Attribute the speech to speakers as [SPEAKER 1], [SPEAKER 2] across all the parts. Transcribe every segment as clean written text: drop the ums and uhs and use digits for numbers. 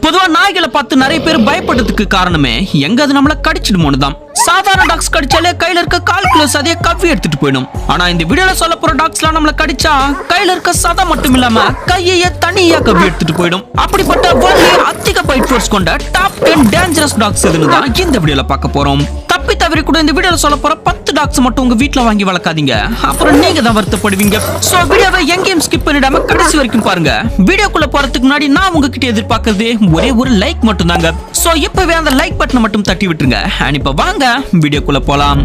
[SPEAKER 1] பொதுவா நாய்களை பார்த்து நிறைய பேர் பயப்படுறதுக்கு காரணமே எங்க அது நம்மள கடிச்சிடுமோன்னு தான். சாதாரண டாக்ஸ் கடிச்சாலே கையில இருக்க கால்குலஸ் அதே கவ்வி எடுத்துட்டு போயிடும். ஆனா இந்த வீடியோல சொல்ல போற டாக்ஸ்லாம் நம்மள கடிச்சா கையில இருக்க சதை மட்டும் இல்லாம கையையே தனியா கவ்வி எடுத்துட்டு போயிடும். அப்படிப்பட்ட வேர்ல்ட்ல அதிக பைட் ஃபோர்ஸ் கொண்ட டாப் 10 டேஞ்சரஸ் டாக்ஸ் எதுன்னு தான் இந்த வீடியோல பார்க்க போறோம். தப்பி தவறி கூட இந்த வீடியோல சொல்ல போற 10 டாக்ஸ் மட்டும் உங்க வீட்ல வாங்கி வளர்க்காதீங்க, அப்புறம் நீங்க தான் வருத்தப்படுவீங்க. சோ வீடியோவை எங்கேயும் ஸ்கிப் பண்ணிடாம கடைசி வரைக்கும் பாருங்க. வீடியோக்குள்ள போறதுக்கு முன்னாடி நான் உங்ககிட்ட எதிர்பார்க்கறது ஒரே ஒரு லைக் மட்டும் தாங்க. சோ இப்பவே அந்த லைக் பட்டனை மட்டும் தட்டி விட்டுருங்க. இப்ப வாங்க வீடியோக்குள்ள போலாம்.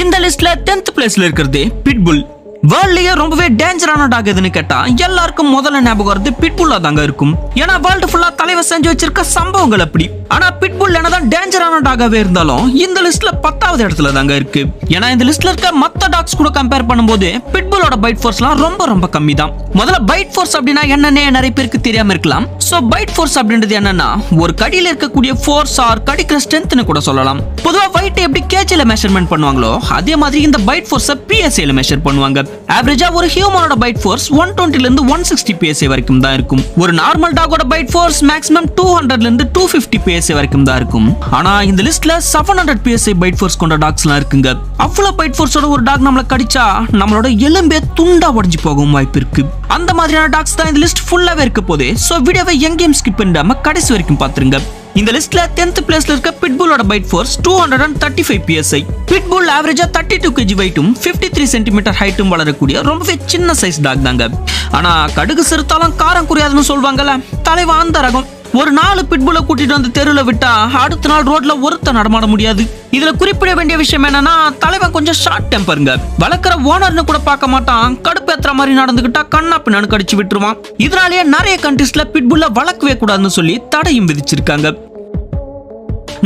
[SPEAKER 1] இந்த லிஸ்ட்ல 10th பிளேஸ்ல இருக்கிறது பிட்புல். வேர்ல்ட்லயே ரொம்பவே டேஞ்சரான டாக் எதுன்னு கேட்டா எல்லாருக்கும் முதல்ல ஞாபகம் வருது பிட்புல்லா தாங்க இருக்கும். ஏன்னா வேர்ல்டு ஃபுல்லா தலைவர் செஞ்சு வச்சிருக்க சம்பவங்கள் அப்படி. ஆனா பிட்புல் என்னதான் டேஞ்சரான டாகாவே இருந்தாலும் இந்த லிஸ்ட்ல 10வது இடத்துல தாங்க இருக்கு. ஏன்னா இந்த லிஸ்ட்ல இருக்க மத்த டாக்ஸ் கூட கம்பேர் பண்ணும்போது பிட்புல்லோட பைட் ஃபோர்ஸ்லாம் ரொம்ப கம்மி தான். முதல்ல பைட் ஃபோர்ஸ் அப்படின்னா என்னன்னே நிறைய பேருக்கு தெரியாம இருக்கலாம். சோ பைட் ஃபோர்ஸ் அப்படின்றது என்னன்னா ஒரு கடியில இருக்கக்கூடிய ஃபோர்ஸ் ஆர் கடிக்கிற ஸ்ட்ரென்த்னு கூட சொல்லலாம். பொதுவா weight எப்படி கேஜில மெஷர்மென்ட் பண்ணுவாங்களோ அதே மாதிரி இந்த பைட் ஃபோர்ஸ PSI ல மெஷர் பண்ணுவாங்க. ஆவரேஜா ஒரு ஹியூமனோட பைட் ஃபோர்ஸ் 120 ல இருந்து 160 PSI வரைக்கும் தான் இருக்கும். ஒரு நார்மல் டாகோட பைட் ஃபோர்ஸ் மேக்ஸிமம் 200 ல இருந்து 250 PSI வரைக்கும் தான் இருக்கும். ஆனா இந்த லிஸ்ட்ல 700 PSI பைட் ஃபோர்ஸ் கொண்ட டாக்ஸ்லாம் இருக்குங்க. அவ்வளவு பைட் ஃபோர்ஸோட ஒரு டாக் நம்மள கடிச்சா நம்மளோட எலும்பே துண்டா உடைஞ்சு போகும் வாய்ப்பு இருக்கு. அந்த மாதிரியான டாக்ஸ் தான் இந்த லிஸ்ட் ஃபுல்லாவே இருக்க போதே. சோ வீடியோவை எங்கேயும் ஸ்கிப் பண்ணாம கடைசி வரைக்கும் பாத்துருங்க. இந்த லிஸ்ட்ல 10th பிளேஸ்ல இருக்க பிட்புல்லோட பைட் ஃபோர்ஸ் 235 PSI. பிட்புல் ஆவரேஜா 32 kg வெயிட்டும் 53 cm ஹைட்டும் வளரக்கூடிய ரொம்பவே சின்ன சைஸ் டாக் தாங்க. ஆனா கடுகு சிறுத்தாலும் காரம் குறையாதுன்னு சொல்வாங்கல்ல, தலைவா அந்த ரகம். ஒரு 4 பிட்புல்ல கூட்டிட்டு வந்து தெருவுல விட்டா அடுத்த நாள் ரோட்ல ஒருத்த நடமாட முடியாது. இதுல குறிப்பிட வேண்டிய விஷயம் என்னன்னா தலைவன் கொஞ்சம் ஷார்ட் டெம்பருங்க. வளர்க்குற ஓனர்னு கூட பார்க்க மாட்டான். கடுப்பேத்துற மாதிரி நடந்துகிட்டா கண்ணா பின்னான்னு கடிச்சு விட்டுருவான். இதனாலேயே நிறைய கண்ட்ரீஸ்ல பிட்புல்ல வளர்க்கவே கூடாதுன்னு சொல்லி தடையும் விதிச்சிருக்காங்க.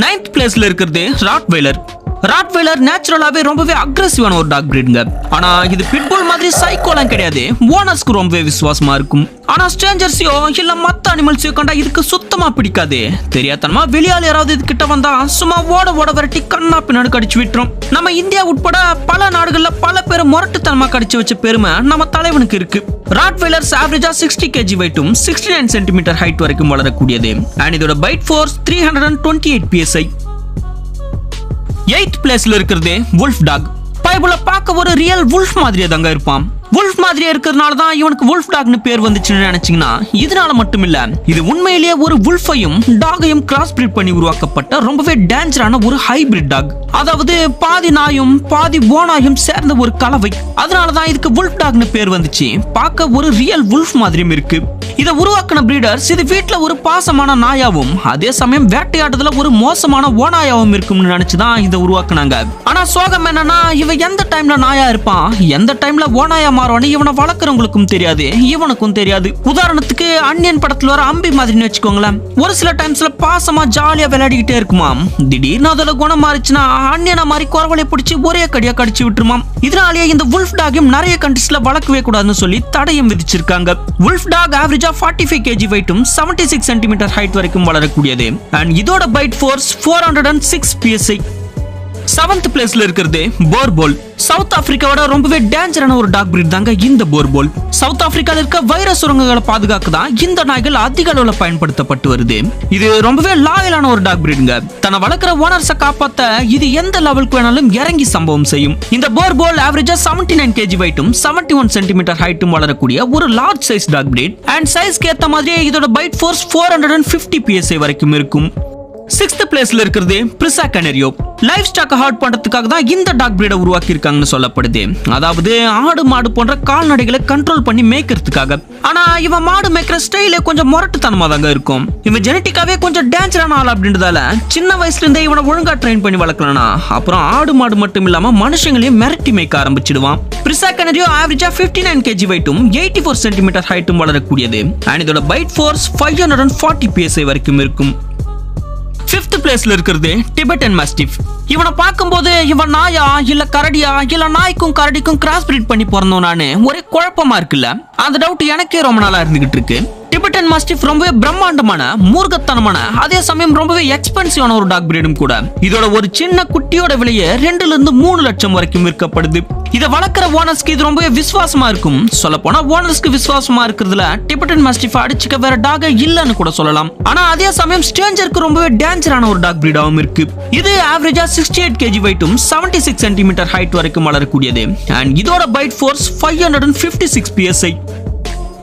[SPEAKER 1] 9th பிளேஸ்ல இருக்கிறது ராட்வைலர். ராட்வைலர் நேச்சுரலாவே ரொம்பவே அக்ரெசிவான ஒரு டாக் பிரீடுங்க. ஆனா இது பிட்புல் மாதிரி சைக்கோலாம் கிடையாது. ஓனர்ஸ்க்கு ரொம்பவே விசுவாசமா இருக்கும். ஆனா ஸ்ட்ரேஞ்சர்ஸையோ இல்ல மத்த அனிமல்ஸையோ கண்டா இதுக்கு சுத்தமா பிடிக்காது. தெரியாதனமா வெளியால யாராவது இது கிட்ட வந்தா சும்மா ஓட விரட்டி கண்ணா பின்னாடி கடிச்சு விட்டுரும். நம்ம இந்தியா உட்பட பல நாடுகள்ல பல பேர் முரட்டுத்தனமா கடிச்சு வச்ச பெருமை நம்ம தலைவனுக்கு இருக்கு. ராட்வைலர்ஸ் ஆவரேஜா 60 kg வெயிட்டும் 69 cm ஹைட் வரைக்கும் வளரக்கூடியது. அண்ட் இதோட பைட் ஃபோர்ஸ் 328 PSI. 8th பிளேஸ்ல இருக்கிறது வுல்ஃப் டாக். பைபிள பார்க்க ஒரு ரியல் வுல்ஃப் மாதிரியே தாங்க இருப்பான். வுல்ஃப் மாதிரியே இருக்கிறதுனால தான் இவனுக்கு வுல்ஃப் டாக்னு பேர் வந்துச்சுன்னு நினைச்சீங்கன்னா இதனால மட்டும் இல்ல, இது உண்மையிலேயே ஒரு வுல்ஃபையும் டாகையும் கிராஸ் பிரீட் பண்ணி உருவாக்கப்பட்ட ரொம்பவே டேஞ்சரான ஒரு ஹைபிரிட் டாக். அதாவது பாதி நாயும் பாதி ஓனாயும் சேர்ந்த ஒரு கலவை. அதனாலதான் இதுக்கு வுல்ஃப் டாக்னு பேர் வந்துச்சு. பார்க்க ஒரு ரியல் வுல்ஃப் மாதிரியும் இருக்கு. இதை உருவாக்கின பிரீடர்ஸ் இது வீட்டுல ஒரு பாசமான நாயாவும் அதே சமயம் வேட்டையாடுறதுல ஒரு மோசமான ஓனாயாவும் இருக்கும்னு நினைச்சுதான் இதை உருவாக்குனாங்க. ஆனா சோகம் என்னன்னா இவன் எந்த டைம்ல நாயா இருப்பான், எந்த டைம்ல ஓனாயா மாறுவான்னு இவனை வளர்க்குறவங்களுக்கும் தெரியாது, இவனுக்கும் தெரியாது. உதாரணத்துக்கு அன்னியன் படத்துல வர அம்பி மாதிரின்னு வச்சுக்கோங்களேன். ஒரு சில டைம்ஸ்ல பாசமா ஜாலியா விளையாடிக்கிட்டே இருக்குமாம். திடீர்னு அதோட குணம் மாறிச்சுன்னா அன்னியனா மாதிரி குறவலை பிடிச்சி ஒரே கடியா கடிச்சு விட்டுருமாம். இதனாலேயே இந்த வுல்ஃப் டாகையும் நிறைய கண்ட்ரீஸ்ல வளர்க்கவே கூடாதுன்னு சொல்லி தடையும் விதிச்சிருக்காங்க. வுல்ஃப் டாக் ஆவரேஜா 45 kg வெயிட்டும் 76 cm ஹைட் வரைக்கும் வளரக்கூடியது. அண்ட் இதோட பைட் ஃபோர்ஸ் 406 PSI. 7th பிளேஸ்ல இருக்கிறது போர்போல். சவுத் ஆப்பிரிக்காவோட ரொம்பவே டேஞ்சரான ஒரு டாக் பிரீட் தாங்க இந்த போர்போல். சவுத் ஆப்பிரிக்கால இருக்க வைரஸ் சுரங்கங்களை பாதுகாக்க தான் இந்த நாய்கள் அதிக அளவுல பயன்படுத்தப்பட்டு வருது. இது ரொம்பவே லாயலான ஒரு டாக் பிரீடுங்க. தன்னை வளர்க்குற ஓனர்ஸை காப்பாத்த இது எந்த லெவலுக்கு வேணாலும் இறங்கி சம்பவம் செய்யும். இந்த போர்போல் ஆவரேஜா 79 kg வெயிட்டும் 71 cm ஹைட்டும் வளரக்கூடிய ஒரு large size talk breed. And சைஸ்க்கு ஏத்த மாதிரியே இதோட பைட் ஃபோர்ஸ் 450 PSI வரைக்கும் இருக்கும். 6th பிளேஸ்ல இருக்கிறது பிரிசா கனரியோ. லைஃப் ஸ்டாக் ஹார்ட் பண்றதுக்காக தான் இந்த டாக் பிரீடை உருவாக்கி இருக்காங்கன்னு சொல்லப்படுது. அதாவது ஆடு மாடு போன்ற கால்நடைகளை கண்ட்ரோல் பண்ணி மேய்க்கிறதுக்காக. ஆனா இவன் மாடு மேய்க்கிற ஸ்டைலே கொஞ்சம் முரட்டுத்தனமா தாங்க இருக்கும். இவன் ஜெனட்டிக்காவே கொஞ்சம் டேஞ்சரான ஆள் அப்படின்றதால சின்ன வயசுல இருந்தே இவனை ஒழுங்கா ட்ரெயின் பண்ணி வளர்க்கலனா அப்புறம் ஆடு மாடு மட்டும் இல்லாம மனுஷங்களையும் மிரட்டி மேய்க்க ஆரம்பிச்சிடுவான். பிரிசா கனரியோ ஆவரேஜா 59 kg வெயிட்டும் 84 cm ஹைட்டும் வளரக்கூடியது. அண்ட் இதோட பைட் ஃபோர்ஸ் 540 PSI வரைக்கும் இருக்கும். 5th பிளேஸ்ல இருக்கிறது டிபெட்டன் மாஸ்டிஃப். இவனை பார்க்கும்போது இவன் நாயா இல்ல கரடியா இல்ல நாய்க்கும் கரடிக்கும் கிராஸ் பிரீட் பண்ணி பிறந்தோம் நானு ஒரே குழப்பமா இருக்குல்ல. அந்த டவுட் எனக்கே ரொம்ப நாளா இருந்துகிட்டு இருக்கு. டிபெட்டன் மாஸ்டிஃப் ரொம்பவே பிரம்மாண்டமான மூர்க்கத்தனமான அதே சமயம் ரொம்பவே எக்ஸ்பென்சிவான ஒரு டாக் பிரீடும் கூட. இதோட ஒரு சின்ன குட்டியோட விலையே 2 ல இருந்து 3 லட்சம் வரைக்கும் விற்கப்படுது. இதை வளர்க்குற ஓனர்ஸ்க்கு இது ரொம்பவே விசுவாசமா இருக்கும். சொல்ல போனா ஓனர்ஸ்க்கு விசுவாசமா இருக்கிறதுல டிபெட்டன் மாஸ்டிஃப் அடிச்சுக்க வேற டாக இல்லன்னு கூட சொல்லலாம். ஆனா அதே சமயம் ஸ்ட்ரேஞ்சருக்கு ரொம்பவே டேஞ்சரான ஒரு டாக் பிரீடாவும் இருக்கு. இது ஆவரேஜா 68 kg வெயிட்டும் 76 சென்டிமீட்டர் ஹைட் வரைக்கும் வளரக்கூடியது. அண்ட் இதோட பைட் ஃபோர்ஸ் 556 psi.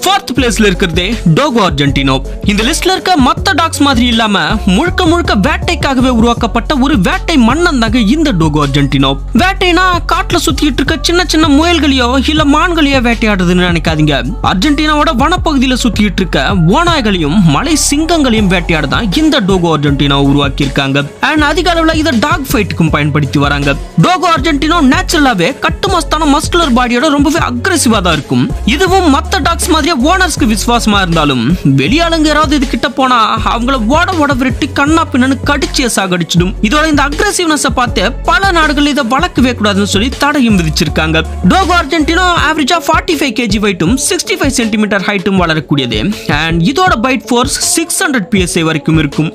[SPEAKER 1] 4th பிளேஸ்ல இருக்கிறதே டோகோ அர்ஜென்டினோ. இந்த லிஸ்ட்ல இருக்க மத்த டாக்ஸ் மாதிரி இல்லாம முழுக்க வேட்டைக்காகவே உருவாக்கப்பட்ட ஒரு வேட்டை மன்னன் தாங்க இந்த டோகோ அர்ஜென்டினோ. வேட்டைனா காட்டுல சுத்திட்டு இருக்க சின்ன முயல்களையோ இல்ல மான்களையோ வேட்டையாடுறதுன்னு நினைக்காதீங்க. அர்ஜென்டினாவோட வனப்பகுதியில சுத்திட்டு இருக்க ஓநாய்களையும் மலை சிங்கங்களையும் வேட்டையாடுதான் இந்த டோகோ அர்ஜென்டினோ உருவாக்கி இருக்காங்க. அண்ட் அதிக அளவுல இதை டாக் ஃபைட்டுக்கும் பயன்படுத்தி வராங்க. டோகோ அர்ஜென்டினோ நேச்சுரலாவே கட்டுமஸ்தான மஸ்குலர் பாடியோட ரொம்பவே அக்ரெசிவா தான் இருக்கும். இதுவும் மத்த டாக்ஸ் மாதிரி ஓனர்ஸ்க்கு விசுவாசமா இருந்தாலும் வெளியாளுங்க யாராவது இது கிட்ட போனா அவங்கள ஓட விரட்டி கண்ணா பின்னு கடிச்சு சாகடிச்சிடும். இதோட இந்த அக்ரெசிவ்னஸ் பார்த்து பல நாடுகள் இதை வளர்க்கவே கூடாதுன்னு சொல்லி தடையும் விதிச்சிருக்காங்க. டோகோ அர்ஜென்டினோ ஆவரேஜா 45 kg வெயிட்டும் 65 சென்டிமீட்டர் ஹைட்டும் வளரக்கூடியது. அண்ட் இதோட பைட் ஃபோர்ஸ் 600 psi வரைக்கும் இருக்கும்.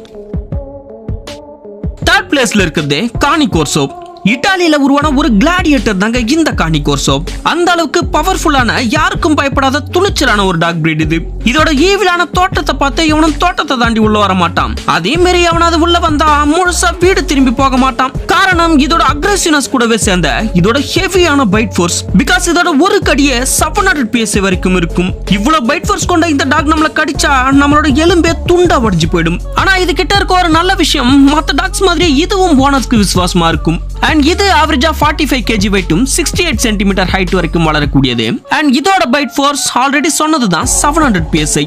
[SPEAKER 1] 3rd பிளேஸ்ல இருக்கிறது கானி கோர்சோ. இத்தாலியில உருவான ஒரு கிளாடியேட்டர் தாங்க இந்த கானி கோர்சோ. அந்த அளவுக்கு பவர்ஃபுல்லான யாருக்கும் பயப்படாத துணிச்சலான ஒரு டாக் பிரீட் இது. இதோட ஈவிலான தோட்டத்தை பார்த்து இவனும் தோட்டத்தை தாண்டி உள்ள வர மாட்டான். அதே மாதிரி அவனாவது உள்ள வந்தா முழுசா வீடு திரும்பி போக மாட்டான். காரணம் இதோட அக்ரெசிவ்னஸ் கூடவே சேர்ந்த இதோட ஹெவியான பைட் ஃபோர்ஸ். பிகாஸ் இதோட ஒரு கடியே 700 psi வரைக்கும் இருக்கும். இவ்வளவு பைட் ஃபோர்ஸ் கொண்ட இந்த டாக் நம்மள கடிச்சா நம்மளோட எலும்பே துண்டா உடைஞ்சு போயிடும். ஆனா இது கிட்ட இருக்க ஒரு நல்ல விஷயம் மத்த டாக்ஸ் மாதிரி இதுவும் ஓனர்ஸ்க்கு விசுவாசமா இருக்கும். அண்ட் இது ஆவரேஜா 45 kg வெயிட்டும் 68 சென்டிமீட்டர் ஹைட் வரைக்கும் வளரக்கூடியது. அண்ட் இதோட பைட் ஃபோர்ஸ் ஆல்ரெடி சொன்னதுதான் 700 psi.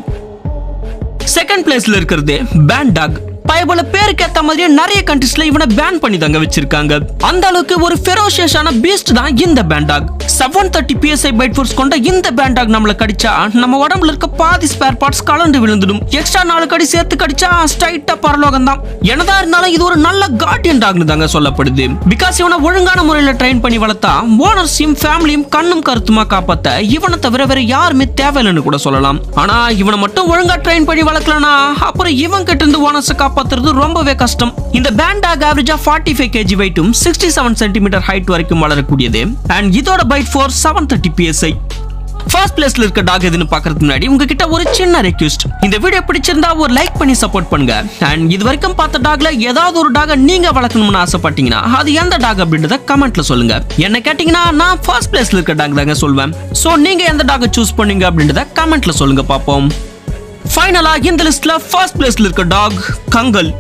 [SPEAKER 1] 2nd பிளேஸ்ல இருக்கிறது பேண்ட் டாக். பயபோல பேருக்கு ஏத்த மாதிரியே நிறைய கண்ட்ரீஸ்ல இவனை பேன் பண்ணி தாங்க வச்சிருக்காங்க. அந்த அளவுக்கு ஒரு ஃபெரோஷியஸான பீஸ்ட் தான் இந்த bandog. 730 psi bite force கொண்ட இந்த பேண்ட் டாக் நம்மள கடிச்சா நம்ம உடம்புல இருக்க பாதி ஸ்பேர் பார்ட்ஸ் கலந்து விழுந்துடும். எக்ஸ்ட்ரா 4 கடி சேர்த்து கடிச்சா ஸ்ட்ரைட்டா பரலோகம் தான். என்னதான் இருந்தாலும் இது ஒரு நல்ல கார்டியன் டாக்னு தாங்க சொல்லப்படுது. பிகாஸ் இவனை ஒழுங்கான முறையில ட்ரெயின் பண்ணி வளர்த்தா ஓனர்ஸையும் ஃபேமிலியும் கண்ணும் கருத்துமா காப்பாத்த இவனை தவிர வேற யாருமே தேவையில்லைன்னு கூட சொல்லலாம். ஆனா இவனை மட்டும் ஒழுங்கா ட்ரெயின் பண்ணி வளர்க்கலனா அப்புறம் இவன் கிட்ட இருந்து ஓனர்ஸை காப்பாத்துறது ரொம்பவே கஷ்டம். இந்த பேண்ட் டாக் ஆவரேஜா 45 kg வெயிட்டும் 67 சென்டிமீட்டர் ஹைட் வரைக்கும் வளரக்கூடியது. அண்ட் இதோட பைட் ஃபோர்ஸ் 730 psi. ஃபர்ஸ்ட் பிளேஸ்ல இருக்க டாக் எதுன்னு பார்க்கறதுக்கு முன்னாடி உங்ககிட்ட ஒரு சின்ன ரெக்வெஸ்ட். இந்த வீடியோ பிடிச்சிருந்தா ஒரு லைக் பண்ணி சப்போர்ட் பண்ணுங்க. அண்ட் இது வரைக்கும் பார்த்த டாக்ல ஏதாவது ஒரு டாக நீங்க வளர்க்கணும்னு ஆசைப்பட்டீங்கன்னா அது எந்த டாக் அப்படின்றத கமெண்ட்ல சொல்லுங்க. என்ன கேட்டீங்கன்னா நான் ஃபர்ஸ்ட் பிளேஸ்ல இருக்க டாக் தாங்க சொல்வேன். சோ நீங்க எந்த டாக சூஸ் பண்ணீங்க அப்படின்றத கமெண்ட்ல சொல்லுங்க பாப்போம். ஃபைனலா இந்த லிஸ்ட்ல ஃபர்ஸ்ட் பிளேஸ்ல இருக்க டாக் கங்கல்.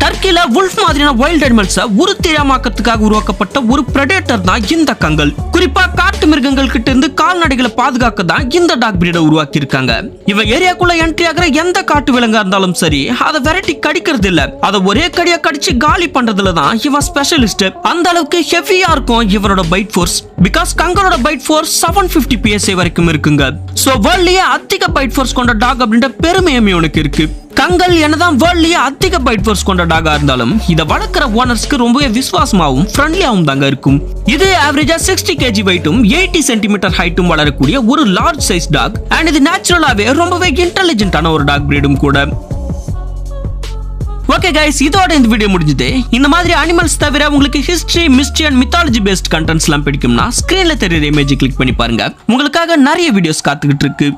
[SPEAKER 1] டர்க்கில வுல்ஃப் மாதிரியான வைல்ட் அனிமல்ஸை உருத்திரமாக்கத்துக்காக உருவாக்கப்பட்ட ஒரு பிரெடேட்டர் தான் இந்த கங்கல். குறிப்பா காட்டு மிருகங்கள் கிட்ட இருந்து கால்நடைகளை பாதுகாக்க தான் இந்த டாக் பிரீடை உருவாக்கி இருக்காங்க. இவன் ஏரியாக்குள்ள என்ட்ரி ஆகிற எந்த காட்டு விலங்கா இருந்தாலும் சரி அதை விரட்டி கடிக்கிறது இல்ல, அதை ஒரே கடியா கடிச்சு காலி பண்றதுல தான் இவன் ஸ்பெஷலிஸ்ட். அந்த அளவுக்கு ஹெவியா இருக்கும் இவரோட பைட் ஃபோர்ஸ். பிகாஸ் கங்கலோட பைட் ஃபோர்ஸ் 750 psi வரைக்கும் இருக்குங்க. சோ வேர்ல்ட்லயே அதிக பைட் ஃபோர்ஸ் கொண்ட டாக் அப்படின்ற பெருமையுமே உனக்கு இருக்கு. கங்கல் என்னதான் வேர்ல்ட்லயே அதிக பைட் ஃபோர்ஸ் கொண்ட டாகா இருந்தாலும் இதை வளர்க்குற ஓனர்ஸ்க்கு ரொம்பவே விசுவாசமாவும் ஃப்ரெண்ட்லியாவும் தாங்க இருக்கும். இது ஆவரேஜா 60 kg வெயிட்டும் 80 சென்டிமீட்டர் ஹைட்டும் வளரக்கூடிய ஒரு லார்ஜ் சைஸ் டாக். அண்ட் இது நேச்சுரலாவே ரொம்பவே இன்டெலிஜென்ட்டான ஒரு டாக் பிரீடும் கூட. ஓகே கைஸ், இதோட இந்த வீடியோ முடிஞ்சது. இந்த மாதிரி அனிமல்ஸ் தவிர உங்களுக்கு history, mystery and mythology based contents எல்லாம் பிடிக்கும்னா ஸ்கிரீன்ல தெரியுற இமேஜ் கிளிக் பண்ணி பாருங்க. உங்களுக்காக நிறைய வீடியோஸ் காத்துக்கிட்டு இருக்கு.